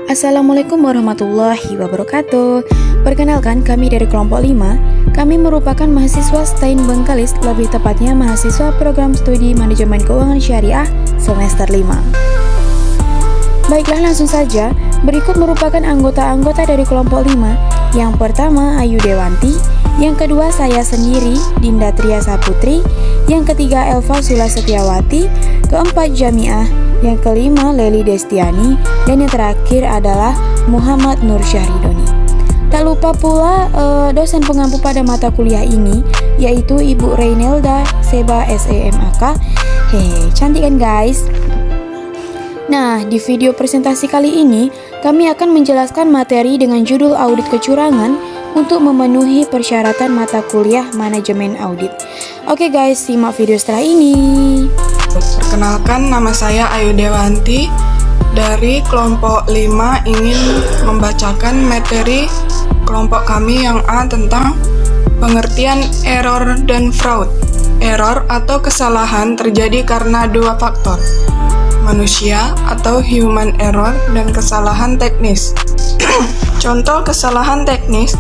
Assalamualaikum warahmatullahi wabarakatuh. Perkenalkan, kami dari kelompok 5. Kami merupakan mahasiswa STAIN Bengkalis, lebih tepatnya mahasiswa program studi manajemen keuangan syariah semester 5. Baiklah, langsung saja. Berikut merupakan anggota-anggota dari kelompok 5. Yang pertama, Ayu Dewanti. Yang kedua, saya sendiri, Dinda Tria Saputri. Yang ketiga, Elva Sula Setiawati. Keempat, Jamiah. Yang kelima, Leli Destiani. Dan yang terakhir adalah Muhammad Nur Syahridoni. Tak lupa pula dosen pengampu pada mata kuliah ini, yaitu Ibu Reynelda Seba SEMAK. Hehe, cantik kan guys? Nah, di video presentasi kali ini, kami akan menjelaskan materi dengan judul audit kecurangan untuk memenuhi persyaratan mata kuliah manajemen audit. Oke guys, simak video setelah ini. Perkenalkan, nama saya Ayu Dewanti dari kelompok 5 ingin membacakan materi kelompok kami yang A tentang pengertian error dan fraud. Error atau kesalahan terjadi karena dua faktor, manusia atau human error dan kesalahan teknis. Contoh kesalahan teknis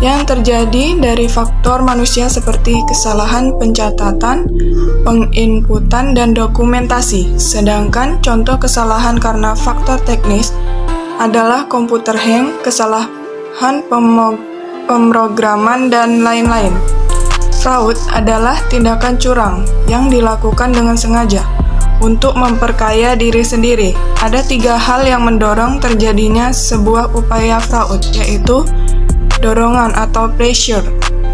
yang terjadi dari faktor manusia seperti kesalahan pencatatan, penginputan, dan dokumentasi. Sedangkan contoh kesalahan karena faktor teknis adalah komputer hang, kesalahan pemrograman, dan lain-lain. Fraud adalah tindakan curang yang dilakukan dengan sengaja untuk memperkaya diri sendiri. Ada 3 hal yang mendorong terjadinya sebuah upaya fraud, yaitu dorongan atau pressure,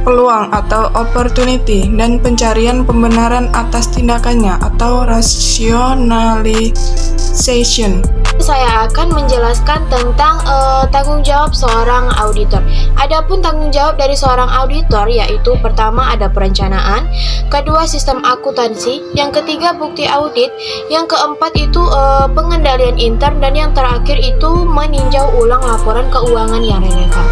peluang atau opportunity, dan pencarian pembenaran atas tindakannya atau rationalization. Saya akan menjelaskan tentang tanggung jawab seorang auditor. Adapun tanggung jawab dari seorang auditor yaitu pertama ada perencanaan, kedua sistem akuntansi, yang ketiga bukti audit, yang keempat itu pengendalian intern, dan yang terakhir itu meninjau ulang laporan keuangan yang relevan.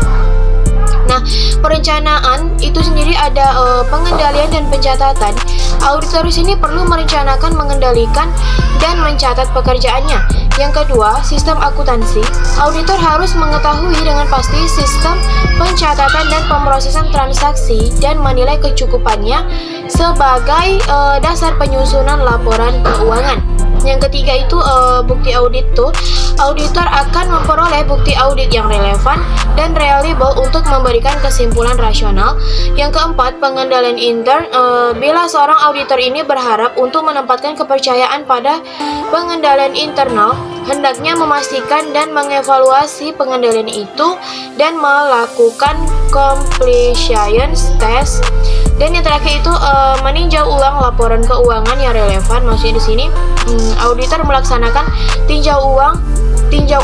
Nah, perencanaan itu sendiri ada pengendalian dan pencatatan. Auditor di sini perlu merencanakan, mengendalikan, dan mencatat pekerjaannya. Yang kedua, sistem akuntansi. Auditor harus mengetahui dengan pasti sistem pencatatan dan pemrosesan transaksi dan menilai kecukupannya sebagai dasar penyusunan laporan keuangan. Yang ketiga itu bukti audit tuh. Auditor akan memperoleh bukti audit yang relevan dan reliable untuk memberikan kesimpulan rasional. Yang keempat, pengendalian intern. Bila seorang auditor ini berharap untuk menempatkan kepercayaan pada pengendalian internal, hendaknya memastikan dan mengevaluasi pengendalian itu dan melakukan compliance test. Dan yang terakhir itu meninjau ulang laporan keuangan yang relevan. Maksudnya di sini auditor melaksanakan tinjau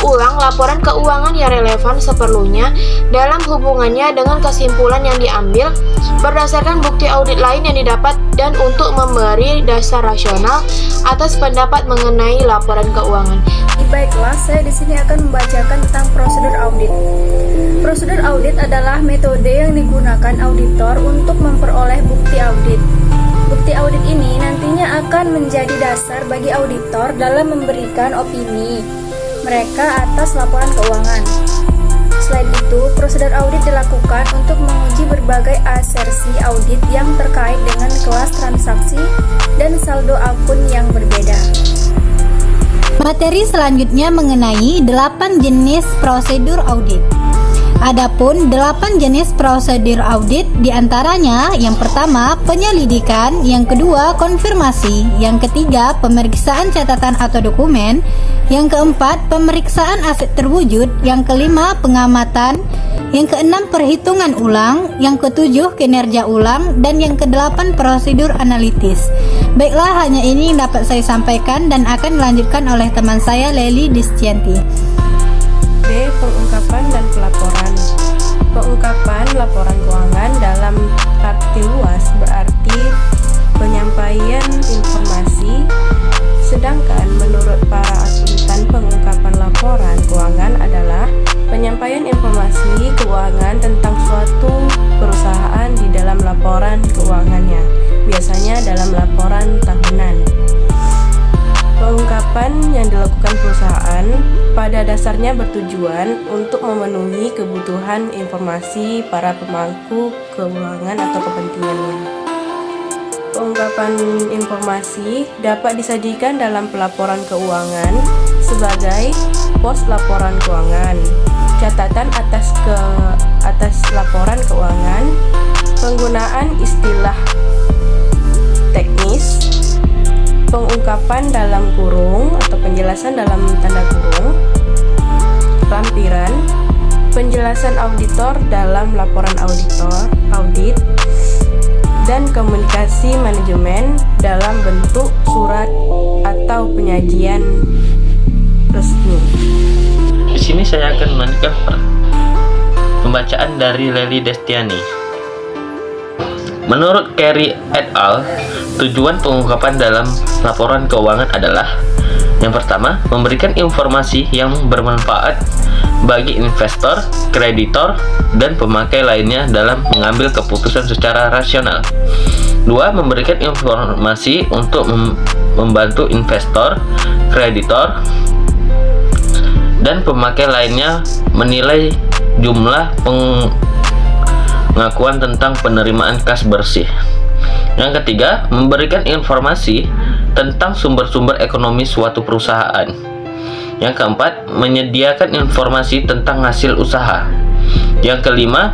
ulang laporan keuangan yang relevan seperlunya dalam hubungannya dengan kesimpulan yang diambil berdasarkan bukti audit lain yang didapat dan untuk memberi dasar rasional atas pendapat mengenai laporan keuangan. Baiklah, saya di sini akan membacakan tentang prosedur audit. Prosedur audit adalah metode yang digunakan auditor untuk memperoleh bukti audit. Bukti audit ini nantinya akan menjadi dasar bagi auditor dalam memberikan opini mereka atas laporan keuangan. Selain itu, prosedur audit dilakukan untuk menguji berbagai asersi audit yang terkait dengan kelas transaksi dan saldo akun yang berbeda. Materi selanjutnya mengenai 8 jenis prosedur audit. Adapun 8 jenis prosedur audit diantaranya: yang pertama penyelidikan, yang kedua konfirmasi, yang ketiga pemeriksaan catatan atau dokumen, yang keempat pemeriksaan aset terwujud, yang kelima pengamatan, yang keenam perhitungan ulang, yang ketujuh kinerja ulang, dan yang kedelapan prosedur analitis. Baiklah, hanya ini yang dapat saya sampaikan dan akan dilanjutkan oleh teman saya Leli Destianti. B. Pengungkapan dan pelaporan. Pengungkapan laporan keuangan dalam arti luas berarti penyampaian informasi, sedangkan menurut para akuntan pengungkapan laporan keuangan adalah penyampaian informasi keuangan tentang suatu perusahaan di dalam laporan keuangannya, biasanya dalam laporan tahunan. Pengungkapan yang dilakukan perusahaan pada dasarnya dasarnya bertujuan untuk memenuhi kebutuhan informasi para pemangku keuangan atau kepentingannya. Pengungkapan informasi dapat disajikan dalam pelaporan keuangan sebagai pos laporan keuangan, catatan atas laporan keuangan, penggunaan istilah teknis, pengungkapan dalam kurung atau penjelasan dalam tanda kurung, lampiran, penjelasan auditor dalam laporan audit, dan komunikasi manajemen dalam bentuk surat atau penyajian resmi. Di sini saya akan melanjutkan pembacaan dari Lely Destiani. Menurut Carey et al., tujuan pengungkapan dalam laporan keuangan adalah: yang pertama, memberikan informasi yang bermanfaat bagi investor, kreditor, dan pemakai lainnya dalam mengambil keputusan secara rasional. 2. Memberikan informasi untuk membantu investor, kreditor, dan pemakai lainnya menilai jumlah pengakuan tentang penerimaan kas bersih. Yang ketiga, memberikan informasi tentang sumber-sumber ekonomi suatu perusahaan. Yang keempat, menyediakan informasi tentang hasil usaha. Yang kelima,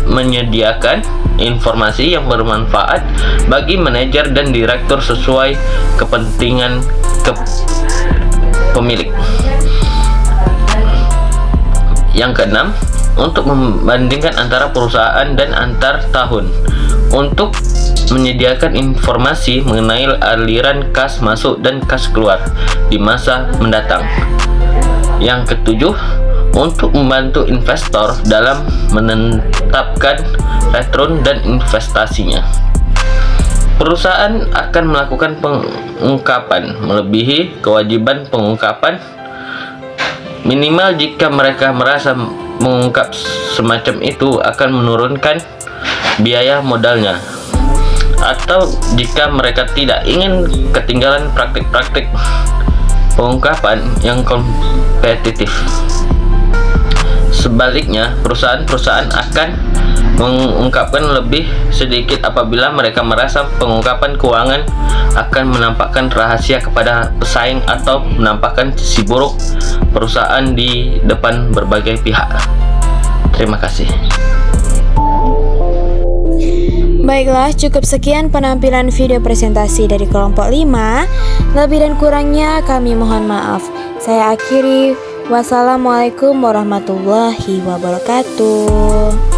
menyediakan informasi yang bermanfaat bagi manajer dan direktur sesuai kepentingan pemilik. Yang keenam, untuk membandingkan antara perusahaan dan antar tahun, untuk menyediakan informasi mengenai aliran kas masuk dan kas keluar di masa mendatang. Yang ketujuh, untuk membantu investor dalam menetapkan return dan investasinya. Perusahaan akan melakukan pengungkapan melebihi kewajiban pengungkapan minimal jika mereka merasa mengungkap semacam itu akan menurunkan biaya modalnya, atau jika mereka tidak ingin ketinggalan praktik-praktik pengungkapan yang kompetitif. Sebaliknya, perusahaan-perusahaan akan mengungkapkan lebih sedikit apabila mereka merasa pengungkapan keuangan akan menampakkan rahasia kepada pesaing atau menampakkan sisi buruk perusahaan di depan berbagai pihak. Terima kasih. Baiklah, cukup sekian penampilan video presentasi dari kelompok 5. Lebih dan kurangnya kami mohon maaf. Saya akhiri. Wassalamualaikum warahmatullahi wabarakatuh.